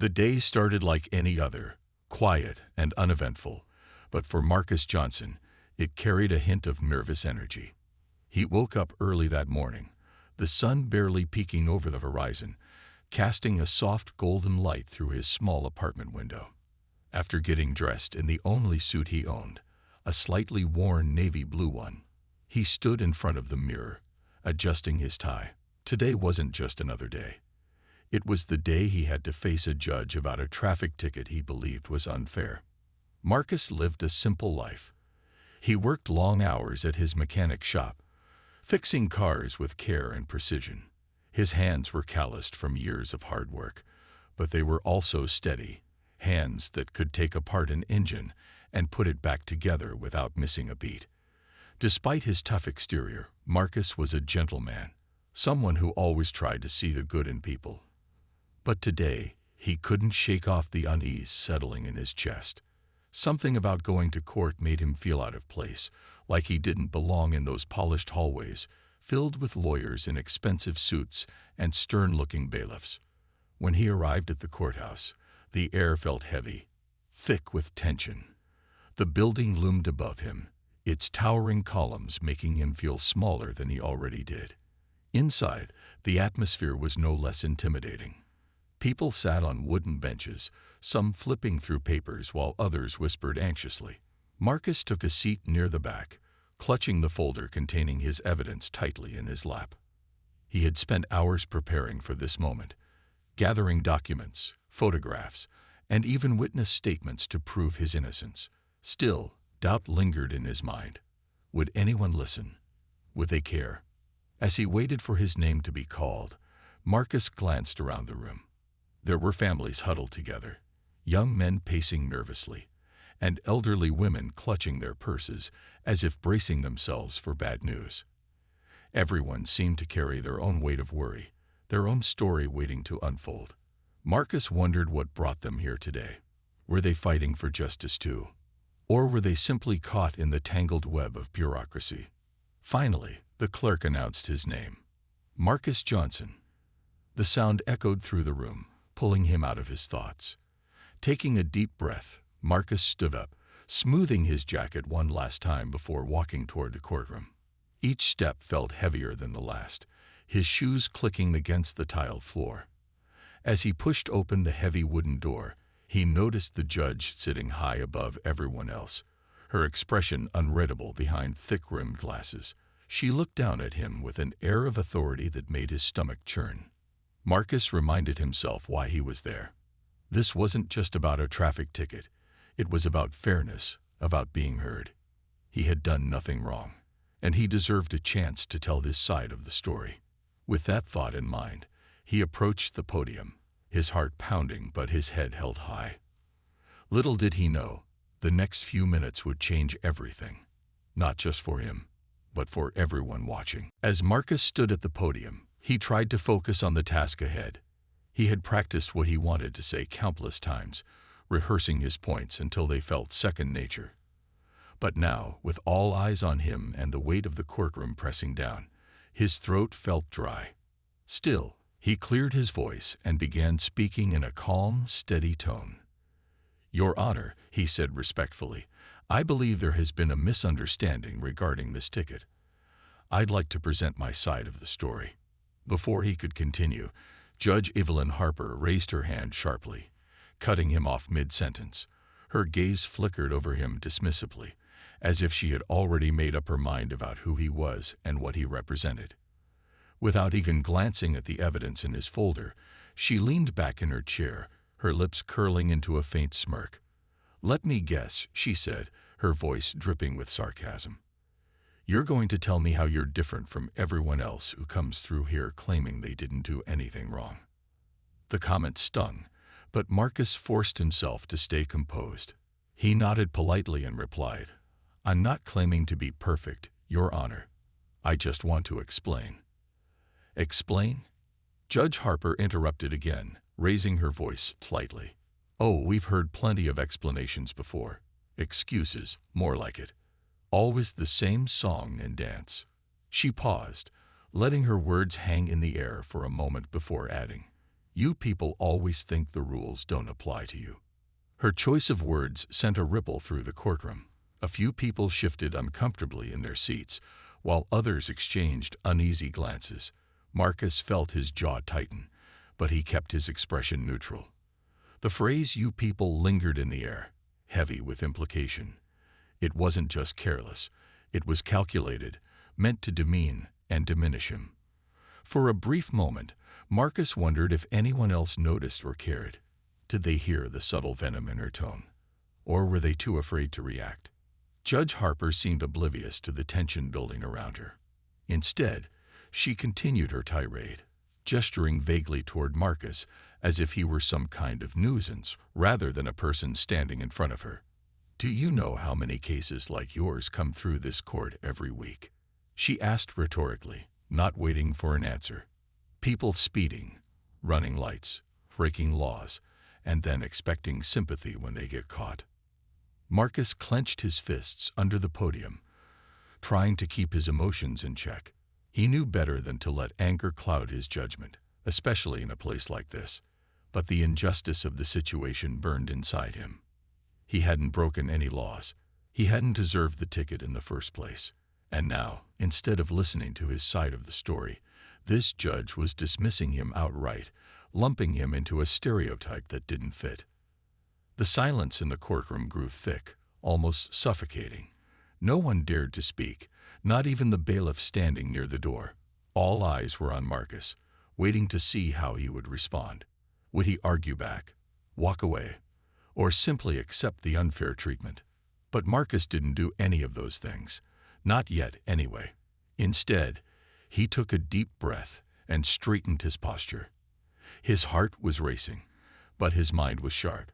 The day started like any other, quiet and uneventful, but for Marcus Johnson, it carried a hint of nervous energy. He woke up early that morning, the sun barely peeking over the horizon, casting a soft golden light through his small apartment window. After getting dressed in the only suit he owned, a slightly worn navy blue one, he stood in front of the mirror, adjusting his tie. Today wasn't just another day. It was the day he had to face a judge about a traffic ticket he believed was unfair. Marcus lived a simple life. He worked long hours at his mechanic shop, fixing cars with care and precision. His hands were calloused from years of hard work, but they were also steady, hands that could take apart an engine and put it back together without missing a beat. Despite his tough exterior, Marcus was a gentleman, someone who always tried to see the good in people. But today, he couldn't shake off the unease settling in his chest. Something about going to court made him feel out of place, like he didn't belong in those polished hallways, filled with lawyers in expensive suits and stern-looking bailiffs. When he arrived at the courthouse, the air felt heavy, thick with tension. The building loomed above him, its towering columns making him feel smaller than he already did. Inside, the atmosphere was no less intimidating. People sat on wooden benches, some flipping through papers while others whispered anxiously. Marcus took a seat near the back, clutching the folder containing his evidence tightly in his lap. He had spent hours preparing for this moment, gathering documents, photographs, and even witness statements to prove his innocence. Still, doubt lingered in his mind. Would anyone listen? Would they care? As he waited for his name to be called, Marcus glanced around the room. There were families huddled together, young men pacing nervously, and elderly women clutching their purses as if bracing themselves for bad news. Everyone seemed to carry their own weight of worry, their own story waiting to unfold. Marcus wondered what brought them here today. Were they fighting for justice too? Or were they simply caught in the tangled web of bureaucracy? Finally, the clerk announced his name. Marcus Johnson. The sound echoed through the room, pulling him out of his thoughts. Taking a deep breath, Marcus stood up, smoothing his jacket one last time before walking toward the courtroom. Each step felt heavier than the last, his shoes clicking against the tiled floor. As he pushed open the heavy wooden door, he noticed the judge sitting high above everyone else, her expression unreadable behind thick-rimmed glasses. She looked down at him with an air of authority that made his stomach churn. Marcus reminded himself why he was there. This wasn't just about a traffic ticket. It was about fairness, about being heard. He had done nothing wrong, and he deserved a chance to tell this side of the story. With that thought in mind, he approached the podium, his heart pounding but his head held high. Little did he know, the next few minutes would change everything, not just for him, but for everyone watching. As Marcus stood at the podium, he tried to focus on the task ahead. He had practiced what he wanted to say countless times, rehearsing his points until they felt second nature. But now, with all eyes on him and the weight of the courtroom pressing down, his throat felt dry. Still, he cleared his voice and began speaking in a calm, steady tone. "Your Honor," he said respectfully, "I believe there has been a misunderstanding regarding this ticket. I'd like to present my side of the story." Before he could continue, Judge Evelyn Harper raised her hand sharply, cutting him off mid-sentence. Her gaze flickered over him dismissively, as if she had already made up her mind about who he was and what he represented. Without even glancing at the evidence in his folder, she leaned back in her chair, her lips curling into a faint smirk. "Let me guess," she said, her voice dripping with sarcasm. "You're going to tell me how you're different from everyone else who comes through here claiming they didn't do anything wrong." The comment stung, but Marcus forced himself to stay composed. He nodded politely and replied, "I'm not claiming to be perfect, Your Honor. I just want to explain." "Explain?" Judge Harper interrupted again, raising her voice slightly. "Oh, we've heard plenty of explanations before. Excuses, more like it. Always the same song and dance." She paused, letting her words hang in the air for a moment before adding, You people always think the rules don't apply to you." Her choice of words sent a ripple through the courtroom. A few people shifted uncomfortably in their seats, while others exchanged uneasy glances. Marcus felt his jaw tighten, but he kept his expression neutral. The phrase "you people" lingered in the air, heavy with implication. It wasn't just careless. It was calculated, meant to demean and diminish him. For a brief moment, Marcus wondered if anyone else noticed or cared. Did they hear the subtle venom in her tone? Or were they too afraid to react? Judge Harper seemed oblivious to the tension building around her. Instead, she continued her tirade, gesturing vaguely toward Marcus as if he were some kind of nuisance rather than a person standing in front of her. "Do you know how many cases like yours come through this court every week?" she asked rhetorically, not waiting for an answer. "People speeding, running lights, breaking laws, and then expecting sympathy when they get caught." Marcus clenched his fists under the podium, trying to keep his emotions in check. He knew better than to let anger cloud his judgment, especially in a place like this. But the injustice of the situation burned inside him. He hadn't broken any laws. He hadn't deserved the ticket in the first place. And now, instead of listening to his side of the story, this judge was dismissing him outright, lumping him into a stereotype that didn't fit. The silence in the courtroom grew thick, almost suffocating. No one dared to speak, not even the bailiff standing near the door. All eyes were on Marcus, waiting to see how he would respond. Would he argue back, walk away, or simply accept the unfair treatment? But Marcus didn't do any of those things. Not yet, anyway. Instead, he took a deep breath and straightened his posture. His heart was racing, but his mind was sharp.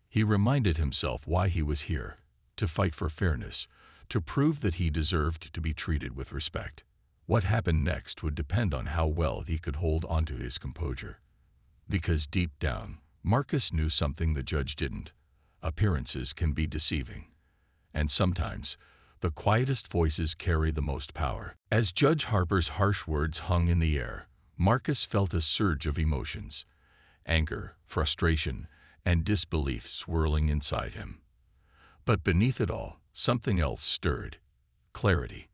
He reminded himself why he was here, to fight for fairness, to prove that he deserved to be treated with respect. What happened next would depend on how well he could hold onto his composure. Because deep down, Marcus knew something the judge didn't. Appearances can be deceiving. And sometimes, the quietest voices carry the most power. As Judge Harper's harsh words hung in the air, Marcus felt a surge of emotions. Anger, frustration, and disbelief swirling inside him. But beneath it all, something else stirred. Clarity.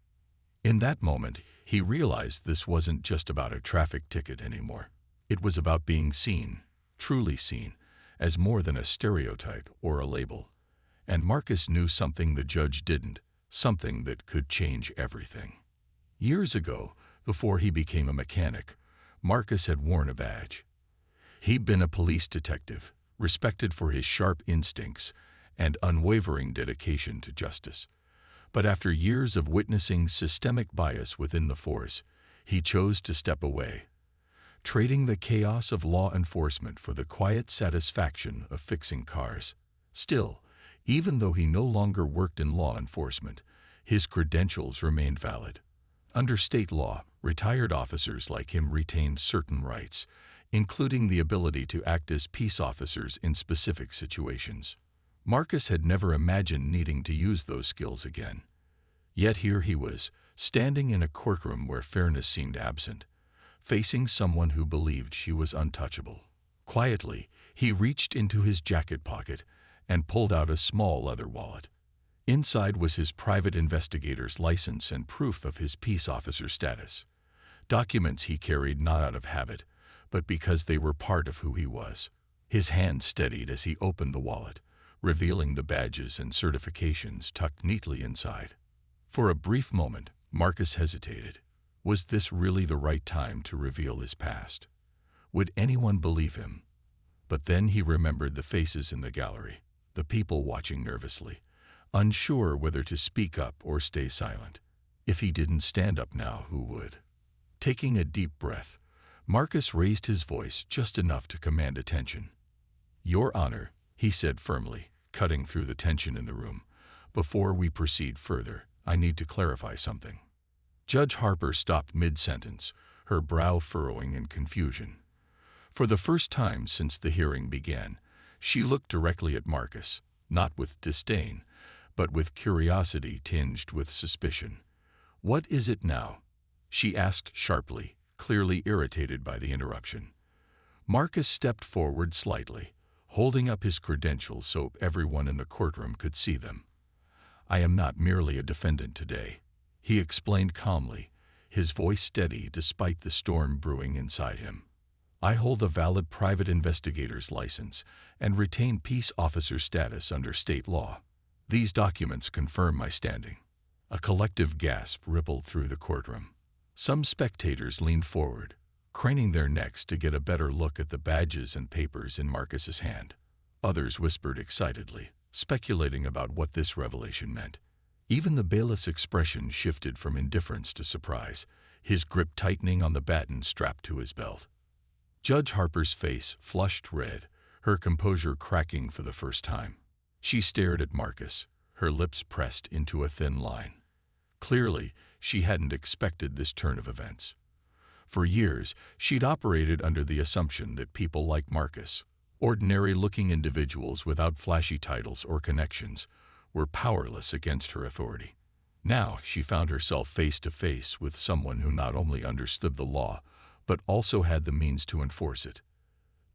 In that moment, he realized this wasn't just about a traffic ticket anymore. It was about being seen, truly seen, as more than a stereotype or a label. And Marcus knew something the judge didn't, something that could change everything. Years ago, before he became a mechanic, Marcus had worn a badge. He'd been a police detective, respected for his sharp instincts and unwavering dedication to justice. But after years of witnessing systemic bias within the force, he chose to step away, trading the chaos of law enforcement for the quiet satisfaction of fixing cars. Still, even though he no longer worked in law enforcement, his credentials remained valid. Under state law, retired officers like him retained certain rights, including the ability to act as peace officers in specific situations. Marcus had never imagined needing to use those skills again. Yet here he was, standing in a courtroom where fairness seemed absent, facing someone who believed she was untouchable. Quietly, he reached into his jacket pocket and pulled out a small leather wallet. Inside was his private investigator's license and proof of his peace officer status. Documents he carried not out of habit, but because they were part of who he was. His hand steadied as he opened the wallet, revealing the badges and certifications tucked neatly inside. For a brief moment, Marcus hesitated. Was this really the right time to reveal his past? Would anyone believe him? But then he remembered the faces in the gallery, the people watching nervously, unsure whether to speak up or stay silent. If he didn't stand up now, who would? Taking a deep breath, Marcus raised his voice just enough to command attention. "Your Honor," he said firmly, cutting through the tension in the room. "Before we proceed further, I need to clarify something." Judge Harper stopped mid-sentence, her brow furrowing in confusion. For the first time since the hearing began, she looked directly at Marcus, not with disdain, but with curiosity tinged with suspicion. "What is it now?" she asked sharply, clearly irritated by the interruption. Marcus stepped forward slightly, holding up his credentials so everyone in the courtroom could see them. "I am not merely a defendant today," he explained calmly, his voice steady despite the storm brewing inside him. "I hold a valid private investigator's license and retain peace officer status under state law. These documents confirm my standing." A collective gasp rippled through the courtroom. Some spectators leaned forward, craning their necks to get a better look at the badges and papers in Marcus's hand. Others whispered excitedly, speculating about what this revelation meant. Even the bailiff's expression shifted from indifference to surprise, his grip tightening on the baton strapped to his belt. Judge Harper's face flushed red, her composure cracking for the first time. She stared at Marcus, her lips pressed into a thin line. Clearly, she hadn't expected this turn of events. For years, she'd operated under the assumption that people like Marcus, ordinary-looking individuals without flashy titles or connections, were powerless against her authority. Now she found herself face to face with someone who not only understood the law, but also had the means to enforce it.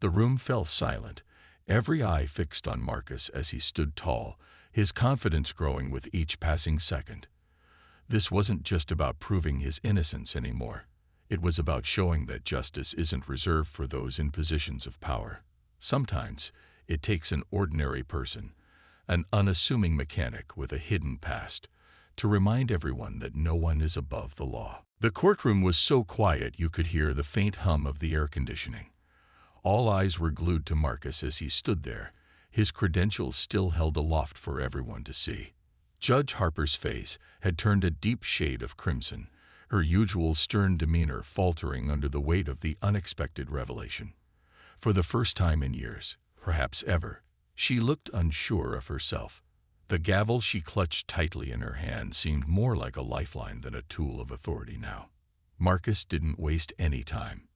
The room fell silent, every eye fixed on Marcus as he stood tall, his confidence growing with each passing second. This wasn't just about proving his innocence anymore. It was about showing that justice isn't reserved for those in positions of power. Sometimes, it takes an ordinary person, an unassuming mechanic with a hidden past, to remind everyone that no one is above the law. The courtroom was so quiet you could hear the faint hum of the air conditioning. All eyes were glued to Marcus as he stood there, his credentials still held aloft for everyone to see. Judge Harper's face had turned a deep shade of crimson, her usual stern demeanor faltering under the weight of the unexpected revelation. For the first time in years, perhaps ever, she looked unsure of herself. The gavel she clutched tightly in her hand seemed more like a lifeline than a tool of authority now. Marcus didn't waste any time.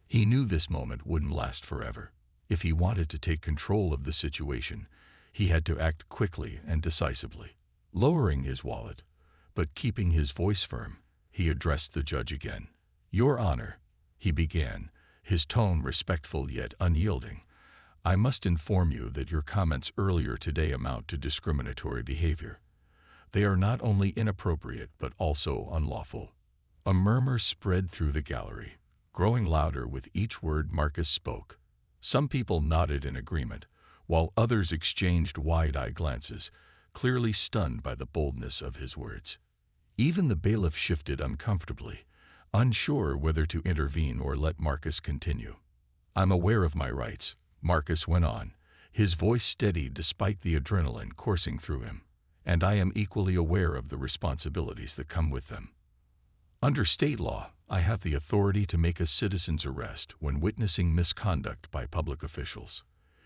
He knew this moment wouldn't last forever. If he wanted to take control of the situation, he had to act quickly and decisively. Lowering his wallet, but keeping his voice firm, he addressed the judge again. "Your Honor," he began, his tone respectful yet unyielding, "I must inform you that your comments earlier today amount to discriminatory behavior. They are not only inappropriate but also unlawful." A murmur spread through the gallery, growing louder with each word Marcus spoke. Some people nodded in agreement, while others exchanged wide-eyed glances, clearly stunned by the boldness of his words. Even the bailiff shifted uncomfortably, unsure whether to intervene or let Marcus continue. "I'm aware of my rights," Marcus went on, his voice steady despite the adrenaline coursing through him, "and I am equally aware of the responsibilities that come with them. Under state law, I have the authority to make a citizen's arrest when witnessing misconduct by public officials.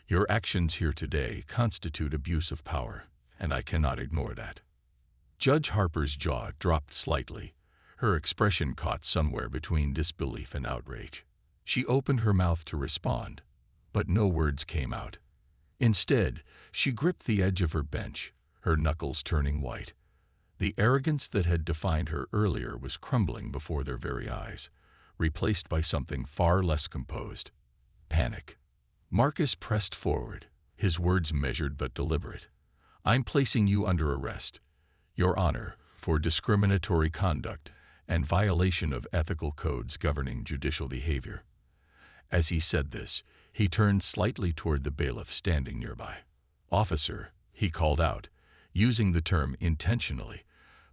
Your actions here today constitute abuse of power, and I cannot ignore that." Judge Harper's jaw dropped slightly, her expression caught somewhere between disbelief and outrage. She opened her mouth to respond, but no words came out. Instead, she gripped the edge of her bench, her knuckles turning white. The arrogance that had defined her earlier was crumbling before their very eyes, replaced by something far less composed: panic. Marcus pressed forward, his words measured but deliberate. "I'm placing you under arrest, Your Honor, for discriminatory conduct and violation of ethical codes governing judicial behavior." As he said this, he turned slightly toward the bailiff standing nearby. "Officer," he called out, using the term intentionally,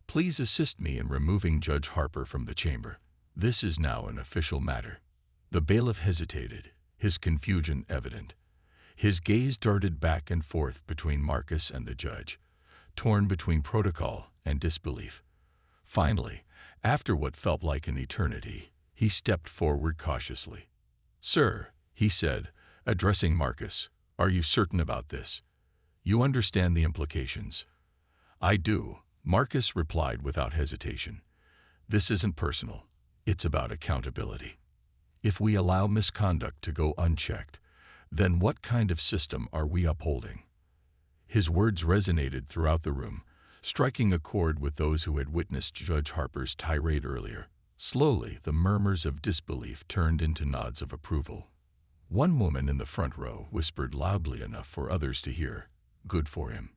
"please assist me in removing Judge Harper from the chamber. This is now an official matter." The bailiff hesitated, his confusion evident. His gaze darted back and forth between Marcus and the judge, torn between protocol and disbelief. Finally, after what felt like an eternity, he stepped forward cautiously. "Sir," he said, addressing Marcus, "are you certain about this? You understand the implications?" "I do," Marcus replied without hesitation. "This isn't personal. It's about accountability. If we allow misconduct to go unchecked, then what kind of system are we upholding?" His words resonated throughout the room, striking a chord with those who had witnessed Judge Harper's tirade earlier. Slowly, the murmurs of disbelief turned into nods of approval. One woman in the front row whispered loudly enough for others to hear, "Good for him."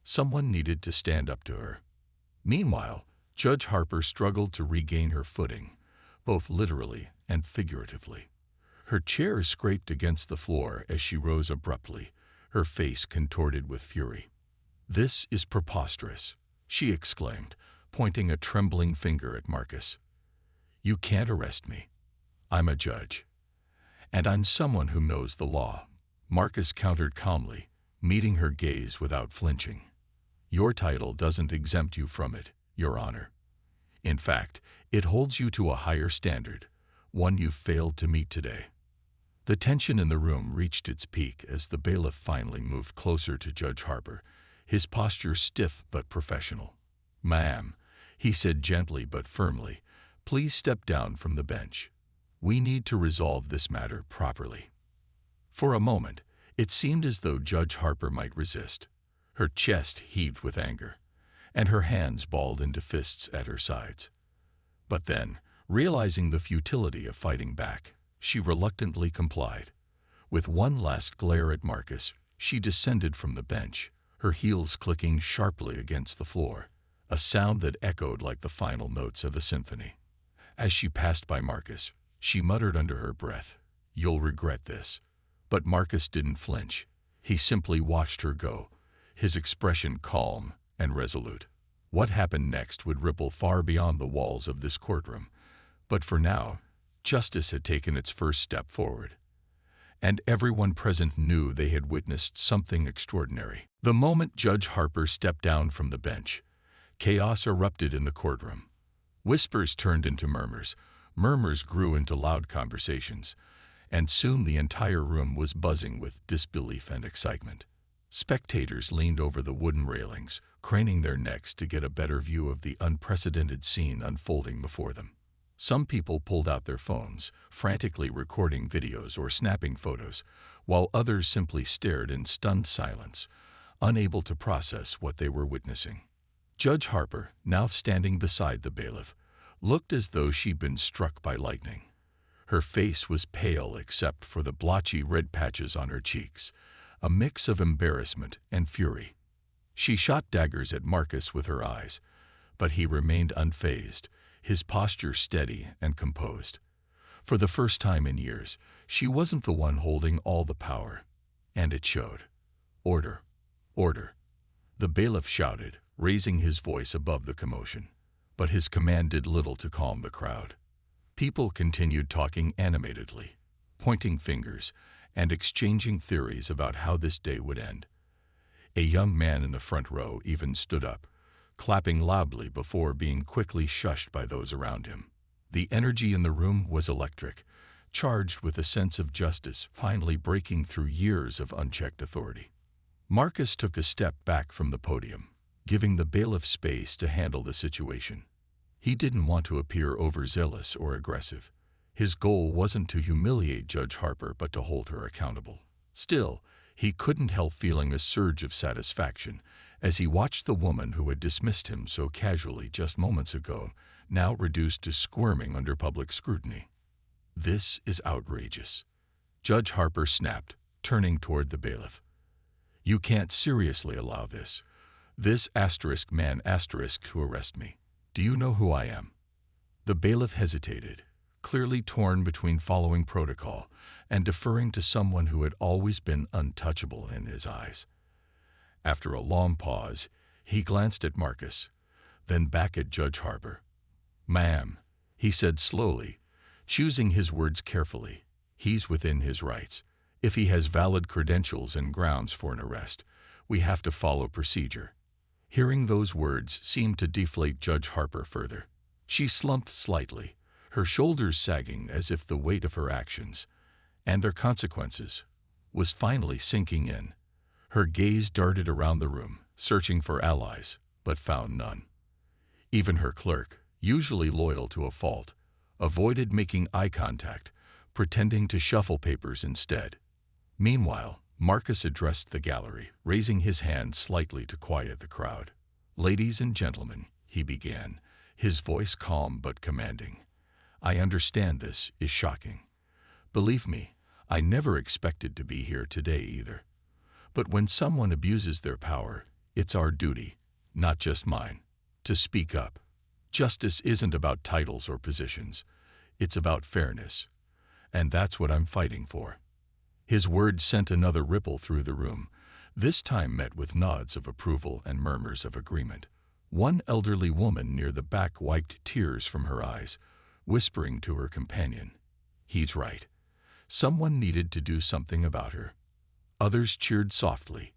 Someone needed to stand up to her. Meanwhile, Judge Harper struggled to regain her footing, both literally and figuratively. Her chair scraped against the floor as she rose abruptly, her face contorted with fury. "This is preposterous," she exclaimed, pointing a trembling finger at Marcus. "You can't arrest me. I'm a judge. And I'm someone who knows the law." Marcus countered calmly, meeting her gaze without flinching. "Your title doesn't exempt you from it, Your Honor. In fact, it holds you to a higher standard, one you failed to meet today." The tension in the room reached its peak as the bailiff finally moved closer to Judge Harper, his posture stiff but professional. "Ma'am," he said gently but firmly, "please step down from the bench. We need to resolve this matter properly." For a moment, it seemed as though Judge Harper might resist. Her chest heaved with anger, and her hands balled into fists at her sides. But then, realizing the futility of fighting back, she reluctantly complied. With one last glare at Marcus, she descended from the bench, her heels clicking sharply against the floor, a sound that echoed like the final notes of a symphony. As she passed by Marcus, she muttered under her breath, "You'll regret this." But Marcus didn't flinch. He simply watched her go, his expression calm and resolute. What happened next would ripple far beyond the walls of this courtroom, but for now, justice had taken its first step forward. And everyone present knew they had witnessed something extraordinary. The moment Judge Harper stepped down from the bench, chaos erupted in the courtroom. Whispers turned into murmurs, murmurs grew into loud conversations, and soon the entire room was buzzing with disbelief and excitement. Spectators leaned over the wooden railings, craning their necks to get a better view of the unprecedented scene unfolding before them. Some people pulled out their phones, frantically recording videos or snapping photos, while others simply stared in stunned silence, unable to process what they were witnessing. Judge Harper, now standing beside the bailiff, looked as though she'd been struck by lightning. Her face was pale except for the blotchy red patches on her cheeks, a mix of embarrassment and fury. She shot daggers at Marcus with her eyes, but he remained unfazed, his posture steady and composed. For the first time in years, she wasn't the one holding all the power, and it showed. "Order! Order!" the bailiff shouted, raising his voice above the commotion. But his command did little to calm the crowd. People continued talking animatedly, pointing fingers, and exchanging theories about how this day would end. A young man in the front row even stood up, clapping loudly before being quickly shushed by those around him. The energy in the room was electric, charged with a sense of justice finally breaking through years of unchecked authority. Marcus took a step back from the podium, giving the bailiff space to handle the situation. He didn't want to appear overzealous or aggressive. His goal wasn't to humiliate Judge Harper but to hold her accountable. Still, he couldn't help feeling a surge of satisfaction as he watched the woman who had dismissed him so casually just moments ago now reduced to squirming under public scrutiny. "This is outrageous," Judge Harper snapped, turning toward the bailiff. "You can't seriously allow this. This *man* to arrest me. Do you know who I am?" The bailiff hesitated, clearly torn between following protocol and deferring to someone who had always been untouchable in his eyes. After a long pause, he glanced at Marcus, then back at Judge Harper. "Ma'am," he said slowly, choosing his words carefully, "he's within his rights. If he has valid credentials and grounds for an arrest, we have to follow procedure." Hearing those words seemed to deflate Judge Harper further. She slumped slightly, her shoulders sagging as if the weight of her actions, and their consequences, was finally sinking in. Her gaze darted around the room, searching for allies, but found none. Even her clerk, usually loyal to a fault, avoided making eye contact, pretending to shuffle papers instead. Meanwhile, Marcus addressed the gallery, raising his hand slightly to quiet the crowd. "Ladies and gentlemen," he began, his voice calm but commanding, "I understand this is shocking. Believe me, I never expected to be here today either. But when someone abuses their power, it's our duty, not just mine, to speak up. Justice isn't about titles or positions. It's about fairness. And that's what I'm fighting for." His words sent another ripple through the room, this time met with nods of approval and murmurs of agreement. One elderly woman near the back wiped tears from her eyes, whispering to her companion, "He's right. Someone needed to do something about her." Others cheered softly,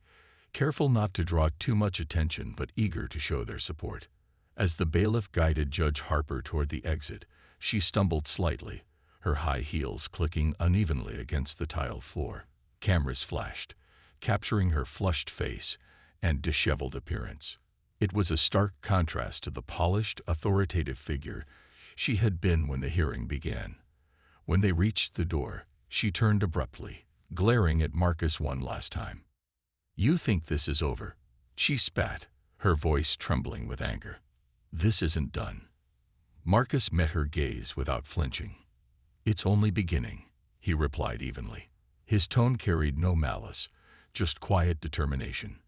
careful not to draw too much attention but eager to show their support. As the bailiff guided Judge Harper toward the exit, she stumbled slightly, her high heels clicking unevenly against the tiled floor. Cameras flashed, capturing her flushed face and disheveled appearance. It was a stark contrast to the polished, authoritative figure she had been when the hearing began. When they reached the door, she turned abruptly, glaring at Marcus one last time. "You think this is over?" she spat, her voice trembling with anger. "This isn't done." Marcus met her gaze without flinching. "It's only beginning," he replied evenly. His tone carried no malice, just quiet determination.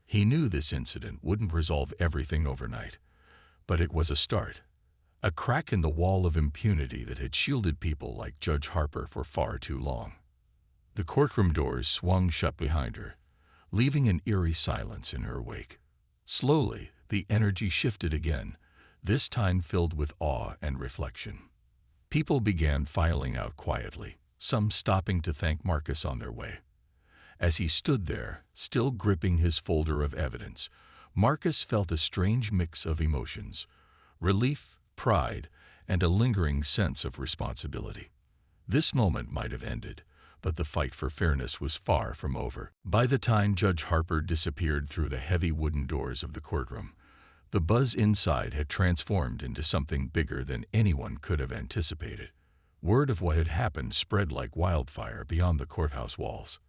He knew this incident wouldn't resolve everything overnight, but it was a start, a crack in the wall of impunity that had shielded people like Judge Harper for far too long. The courtroom doors swung shut behind her, leaving an eerie silence in her wake. Slowly, the energy shifted again, this time filled with awe and reflection. People began filing out quietly, some stopping to thank Marcus on their way. As he stood there, still gripping his folder of evidence, Marcus felt a strange mix of emotions: relief, pride, and a lingering sense of responsibility. This moment might have ended, but the fight for fairness was far from over. By the time Judge Harper disappeared through the heavy wooden doors of the courtroom, the buzz inside had transformed into something bigger than anyone could have anticipated. Word of what had happened spread like wildfire beyond the courthouse walls.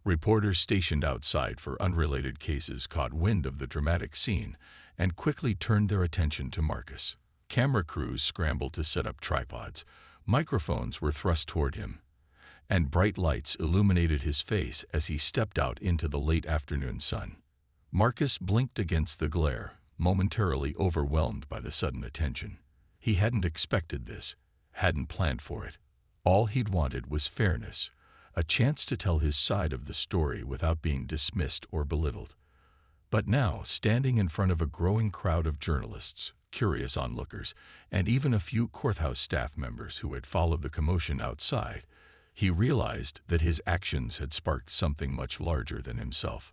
Reporters stationed outside for unrelated cases caught wind of the dramatic scene and quickly turned their attention to Marcus. Camera crews scrambled to set up tripods, microphones were thrust toward him, and bright lights illuminated his face as he stepped out into the late afternoon sun. Marcus blinked against the glare, momentarily overwhelmed by the sudden attention. He hadn't expected this, hadn't planned for it. All he'd wanted was fairness, a chance to tell his side of the story without being dismissed or belittled. But now, standing in front of a growing crowd of journalists, curious onlookers, and even a few courthouse staff members who had followed the commotion outside, he realized that his actions had sparked something much larger than himself.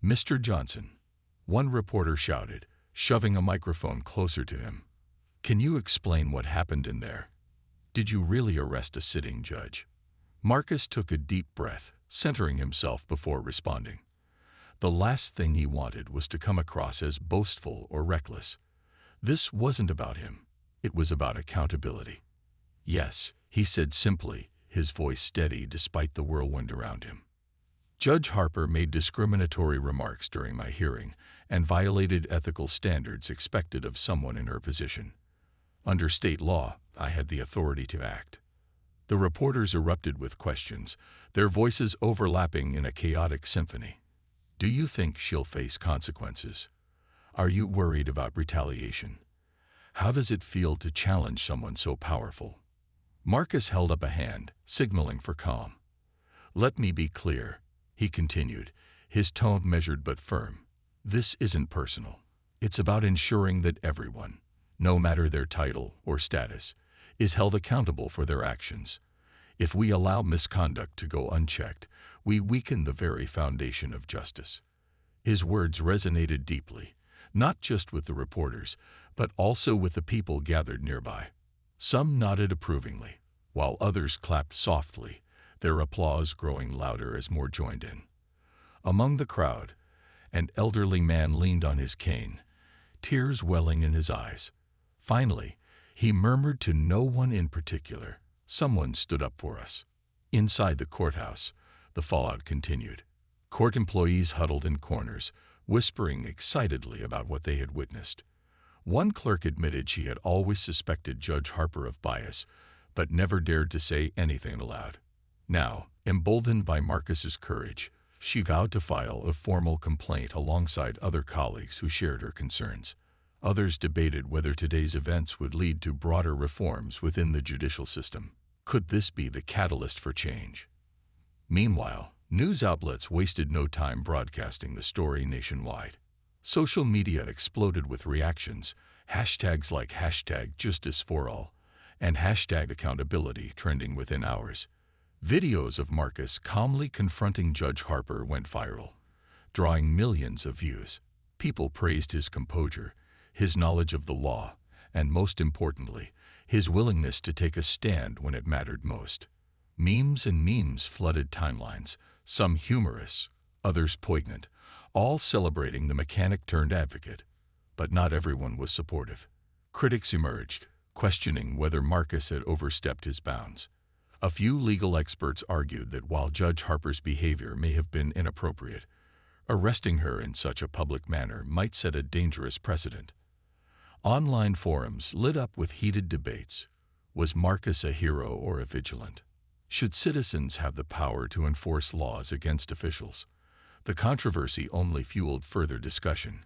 "Mr. Johnson," one reporter shouted, shoving a microphone closer to him, "can you explain what happened in there? Did you really arrest a sitting judge?" Marcus took a deep breath, centering himself before responding. The last thing he wanted was to come across as boastful or reckless. This wasn't about him. It was about accountability. "Yes," he said simply, his voice steady despite the whirlwind around him. "Judge Harper made discriminatory remarks during my hearing and violated ethical standards expected of someone in her position. Under state law, I had the authority to act." The reporters erupted with questions, their voices overlapping in a chaotic symphony. "Do you think she'll face consequences? Are you worried about retaliation? How does it feel to challenge someone so powerful?" Marcus held up a hand, signaling for calm. "Let me be clear," he continued, his tone measured but firm. "This isn't personal. It's about ensuring that everyone, no matter their title or status, is held accountable for their actions. If we allow misconduct to go unchecked, we weaken the very foundation of justice." His words resonated deeply, not just with the reporters, but also with the people gathered nearby. Some nodded approvingly, while others clapped softly, their applause growing louder as more joined in. Among the crowd, an elderly man leaned on his cane, tears welling in his eyes. Finally, he murmured to no one in particular, "Someone stood up for us." Inside the courthouse, the fallout continued. Court employees huddled in corners, whispering excitedly about what they had witnessed. One clerk admitted she had always suspected Judge Harper of bias, but never dared to say anything aloud. Now, emboldened by Marcus's courage, she vowed to file a formal complaint alongside other colleagues who shared her concerns. Others debated whether today's events would lead to broader reforms within the judicial system. Could this be the catalyst for change? Meanwhile, news outlets wasted no time broadcasting the story nationwide. Social media exploded with reactions, hashtags like #JusticeForAll and #accountability trending within hours. Videos of Marcus calmly confronting Judge Harper went viral, drawing millions of views. People praised his composure, his knowledge of the law, and most importantly, his willingness to take a stand when it mattered most. Memes and memes flooded timelines, some humorous, others poignant, all celebrating the mechanic-turned-advocate. But not everyone was supportive. Critics emerged, questioning whether Marcus had overstepped his bounds. A few legal experts argued that while Judge Harper's behavior may have been inappropriate, arresting her in such a public manner might set a dangerous precedent. Online forums lit up with heated debates. Was Marcus a hero or a vigilant? Should citizens have the power to enforce laws against officials? The controversy only fueled further discussion,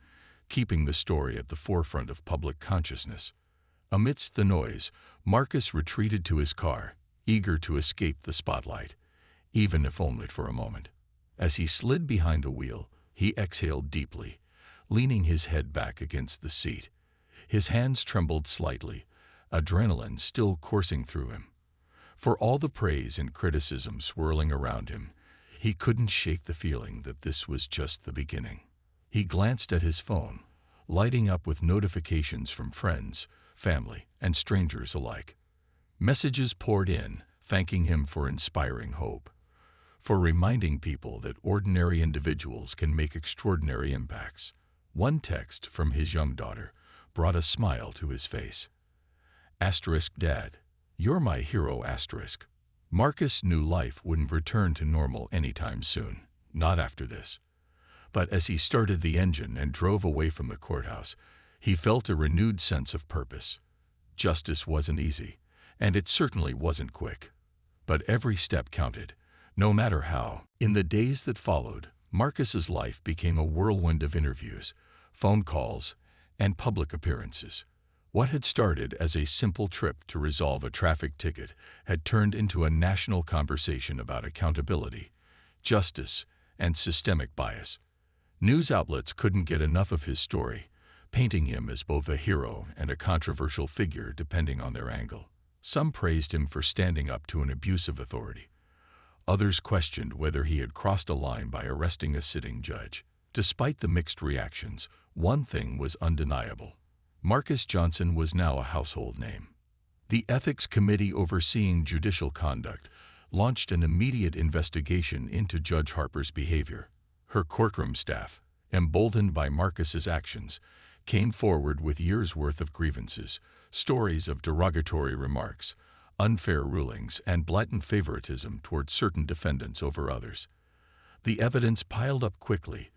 keeping the story at the forefront of public consciousness. Amidst the noise, Marcus retreated to his car, eager to escape the spotlight, even if only for a moment. As he slid behind the wheel, he exhaled deeply, leaning his head back against the seat. His hands trembled slightly, adrenaline still coursing through him. For all the praise and criticism swirling around him, he couldn't shake the feeling that this was just the beginning. He glanced at his phone, lighting up with notifications from friends, family, and strangers alike. Messages poured in, thanking him for inspiring hope, for reminding people that ordinary individuals can make extraordinary impacts. One text from his young daughter brought a smile to his face. "Dad, you're my hero." Marcus knew life wouldn't return to normal anytime soon, not after this. But as he started the engine and drove away from the courthouse, he felt a renewed sense of purpose. Justice wasn't easy, and it certainly wasn't quick. But every step counted, no matter how. In the days that followed, Marcus's life became a whirlwind of interviews, phone calls, and public appearances. What had started as a simple trip to resolve a traffic ticket had turned into a national conversation about accountability, justice, and systemic bias. News outlets couldn't get enough of his story, painting him as both a hero and a controversial figure depending on their angle. Some praised him for standing up to an abusive authority. Others questioned whether he had crossed a line by arresting a sitting judge. Despite the mixed reactions, one thing was undeniable. Marcus Johnson was now a household name. The Ethics Committee overseeing judicial conduct launched an immediate investigation into Judge Harper's behavior. Her courtroom staff, emboldened by Marcus's actions, came forward with years' worth of grievances, stories of derogatory remarks, unfair rulings, and blatant favoritism toward certain defendants over others. The evidence piled up quickly,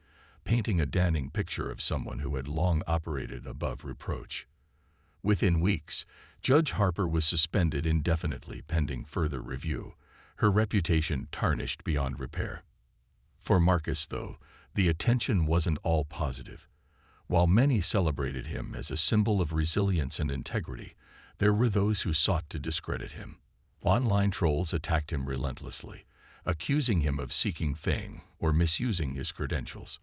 painting a damning picture of someone who had long operated above reproach. Within weeks, Judge Harper was suspended indefinitely pending further review, her reputation tarnished beyond repair. For Marcus, though, the attention wasn't all positive. While many celebrated him as a symbol of resilience and integrity, there were those who sought to discredit him. Online trolls attacked him relentlessly, accusing him of seeking fame or misusing his credentials.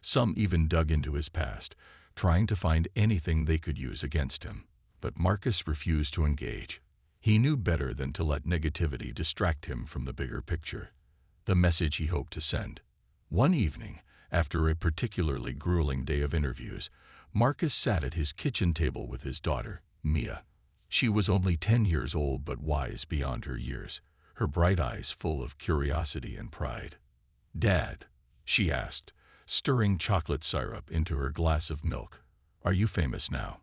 Some even dug into his past, trying to find anything they could use against him. But Marcus refused to engage. He knew better than to let negativity distract him from the bigger picture, the message he hoped to send. One evening, after a particularly grueling day of interviews, Marcus sat at his kitchen table with his daughter, Mia. She was only 10 years old but wise beyond her years, her bright eyes full of curiosity and pride. "Dad," she asked, stirring chocolate syrup into her glass of milk, "are you famous now?"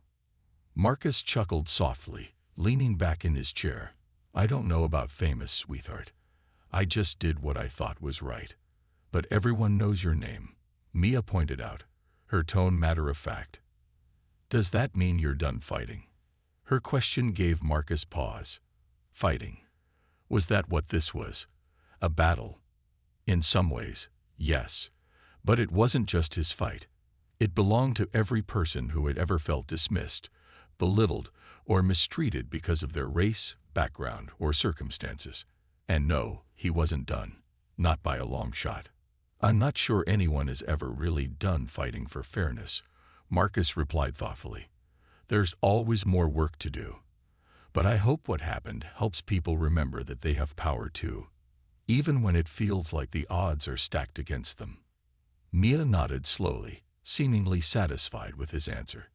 Marcus chuckled softly, leaning back in his chair. "I don't know about famous, sweetheart. I just did what I thought was right. But everyone knows your name," Mia pointed out, her tone matter-of-fact. "Does that mean you're done fighting?" Her question gave Marcus pause. Fighting. Was that what this was? A battle. In some ways, yes. But it wasn't just his fight. It belonged to every person who had ever felt dismissed, belittled, or mistreated because of their race, background, or circumstances. And no, he wasn't done. Not by a long shot. I'm not sure anyone is ever really done fighting for fairness, Marcus replied thoughtfully. There's always more work to do. But I hope what happened helps people remember that they have power too, even when it feels like the odds are stacked against them. Mia nodded slowly, seemingly satisfied with his answer.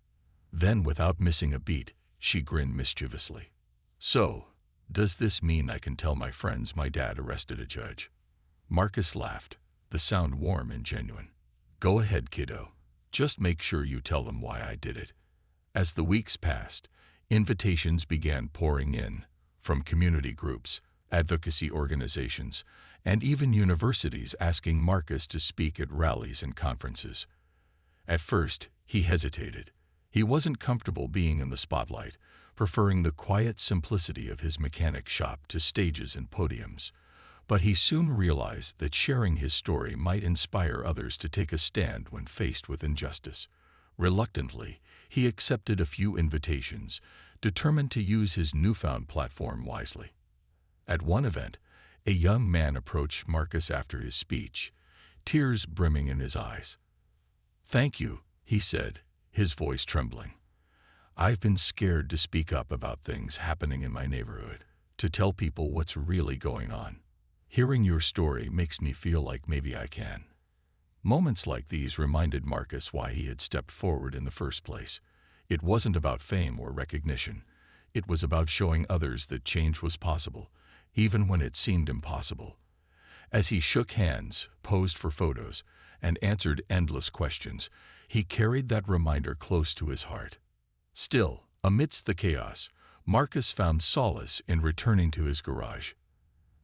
Then, without missing a beat, she grinned mischievously. So, does this mean I can tell my friends my dad arrested a judge? Marcus laughed, the sound warm and genuine. Go ahead, kiddo. Just make sure you tell them why I did it. As the weeks passed, invitations began pouring in, from community groups, advocacy organizations, and even universities asking Marcus to speak at rallies and conferences. At first, he hesitated. He wasn't comfortable being in the spotlight, preferring the quiet simplicity of his mechanic shop to stages and podiums. But he soon realized that sharing his story might inspire others to take a stand when faced with injustice. Reluctantly, he accepted a few invitations, determined to use his newfound platform wisely. At one event, a young man approached Marcus after his speech, tears brimming in his eyes. "Thank you," he said, his voice trembling. "I've been scared to speak up about things happening in my neighborhood, to tell people what's really going on. Hearing your story makes me feel like maybe I can." Moments like these reminded Marcus why he had stepped forward in the first place. It wasn't about fame or recognition. It was about showing others that change was possible, even when it seemed impossible. As he shook hands, posed for photos, and answered endless questions, he carried that reminder close to his heart. Still, amidst the chaos, Marcus found solace in returning to his garage.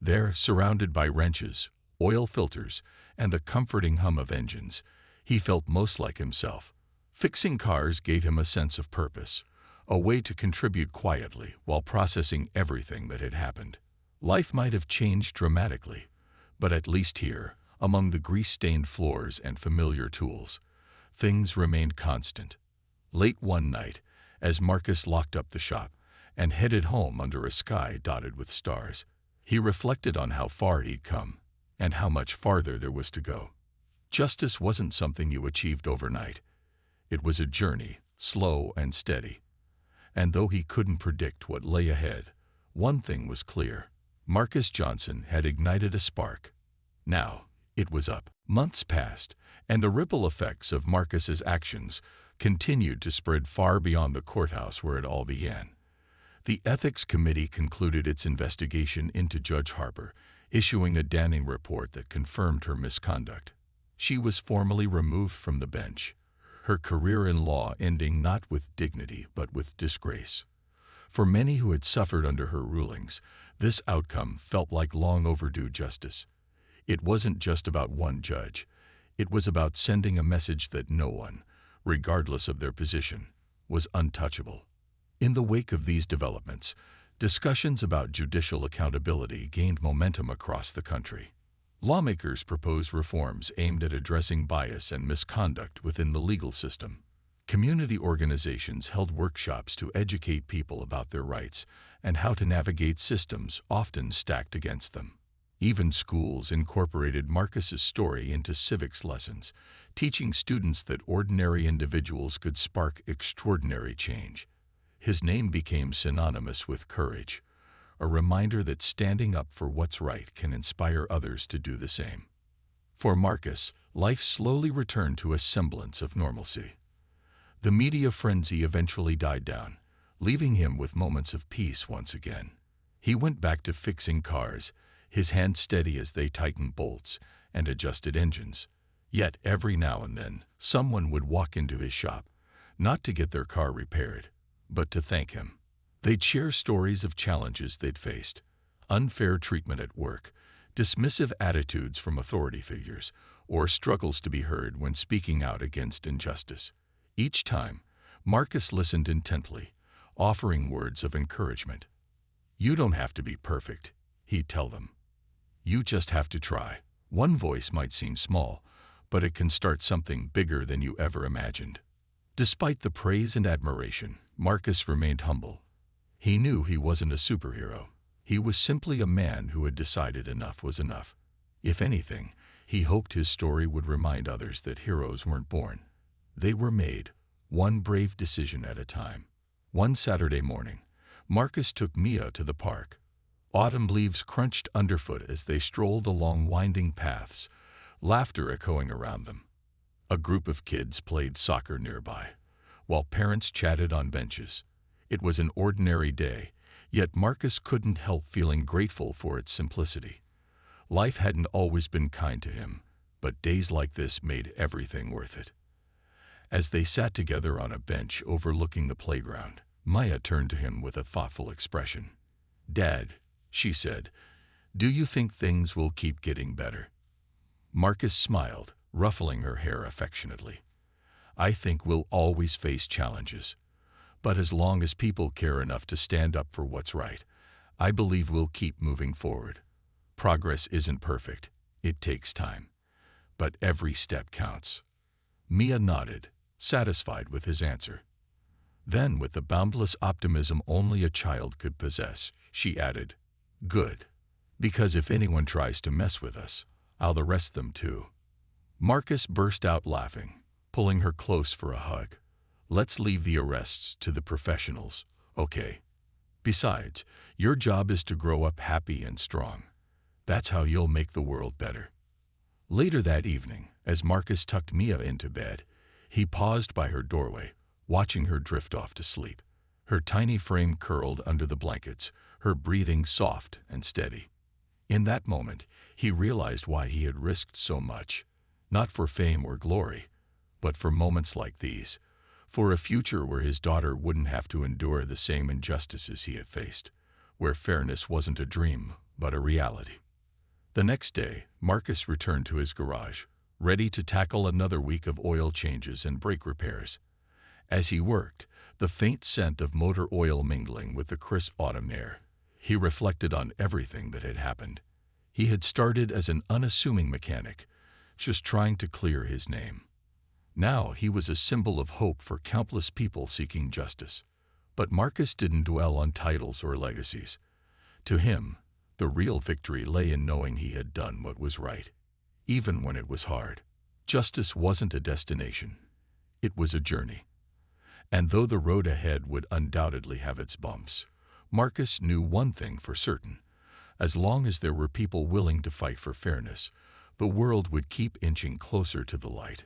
There, surrounded by wrenches, oil filters, and the comforting hum of engines, he felt most like himself. Fixing cars gave him a sense of purpose, a way to contribute quietly while processing everything that had happened. Life might have changed dramatically, but at least here, among the grease-stained floors and familiar tools, things remained constant. Late one night, as Marcus locked up the shop and headed home under a sky dotted with stars, he reflected on how far he'd come and how much farther there was to go. Justice wasn't something you achieved overnight. It was a journey, slow and steady. And though he couldn't predict what lay ahead, one thing was clear. Marcus Johnson had ignited a spark. Now, it was up. Months passed, and the ripple effects of Marcus's actions continued to spread far beyond the courthouse where it all began. The Ethics Committee concluded its investigation into Judge Harper, issuing a damning report that confirmed her misconduct. She was formally removed from the bench, her career in law ending not with dignity but with disgrace. For many who had suffered under her rulings, this outcome felt like long overdue justice. It wasn't just about one judge. It was about sending a message that no one, regardless of their position, was untouchable. In the wake of these developments, discussions about judicial accountability gained momentum across the country. Lawmakers proposed reforms aimed at addressing bias and misconduct within the legal system. Community organizations held workshops to educate people about their rights and how to navigate systems often stacked against them. Even schools incorporated Marcus's story into civics lessons, teaching students that ordinary individuals could spark extraordinary change. His name became synonymous with courage, a reminder that standing up for what's right can inspire others to do the same. For Marcus, life slowly returned to a semblance of normalcy. The media frenzy eventually died down, leaving him with moments of peace once again. He went back to fixing cars, his hands steady as they tightened bolts and adjusted engines. Yet every now and then, someone would walk into his shop, not to get their car repaired, but to thank him. They'd share stories of challenges they'd faced, unfair treatment at work, dismissive attitudes from authority figures, or struggles to be heard when speaking out against injustice. Each time, Marcus listened intently, offering words of encouragement. "You don't have to be perfect," he'd tell them. You just have to try. One voice might seem small, but it can start something bigger than you ever imagined. Despite the praise and admiration, Marcus remained humble. He knew he wasn't a superhero. He was simply a man who had decided enough was enough. If anything, he hoped his story would remind others that heroes weren't born. They were made, one brave decision at a time. One Saturday morning, Marcus took Mia to the park. Autumn leaves crunched underfoot as they strolled along winding paths, laughter echoing around them. A group of kids played soccer nearby, while parents chatted on benches. It was an ordinary day, yet Marcus couldn't help feeling grateful for its simplicity. Life hadn't always been kind to him, but days like this made everything worth it. As they sat together on a bench overlooking the playground, Maya turned to him with a thoughtful expression. "Dad," she said, "do you think things will keep getting better?" Marcus smiled, ruffling her hair affectionately. "I think we'll always face challenges. But as long as people care enough to stand up for what's right, I believe we'll keep moving forward. Progress isn't perfect. It takes time. But every step counts." Mia nodded, satisfied with his answer. Then, with the boundless optimism only a child could possess, she added, "Good. Because if anyone tries to mess with us, I'll arrest them too." Marcus burst out laughing, pulling her close for a hug. "Let's leave the arrests to the professionals, okay? Besides, your job is to grow up happy and strong. That's how you'll make the world better." Later that evening, as Marcus tucked Mia into bed, he paused by her doorway, watching her drift off to sleep. Her tiny frame curled under the blankets, her breathing soft and steady. In that moment, he realized why he had risked so much, not for fame or glory, but for moments like these, for a future where his daughter wouldn't have to endure the same injustices he had faced, where fairness wasn't a dream, but a reality. The next day, Marcus returned to his garage, ready to tackle another week of oil changes and brake repairs. As he worked, the faint scent of motor oil mingling with the crisp autumn air, he reflected on everything that had happened. He had started as an unassuming mechanic, just trying to clear his name. Now he was a symbol of hope for countless people seeking justice. But Marcus didn't dwell on titles or legacies. To him, the real victory lay in knowing he had done what was right, even when it was hard. Justice wasn't a destination. It was a journey. And though the road ahead would undoubtedly have its bumps, Marcus knew one thing for certain. As long as there were people willing to fight for fairness, the world would keep inching closer to the light.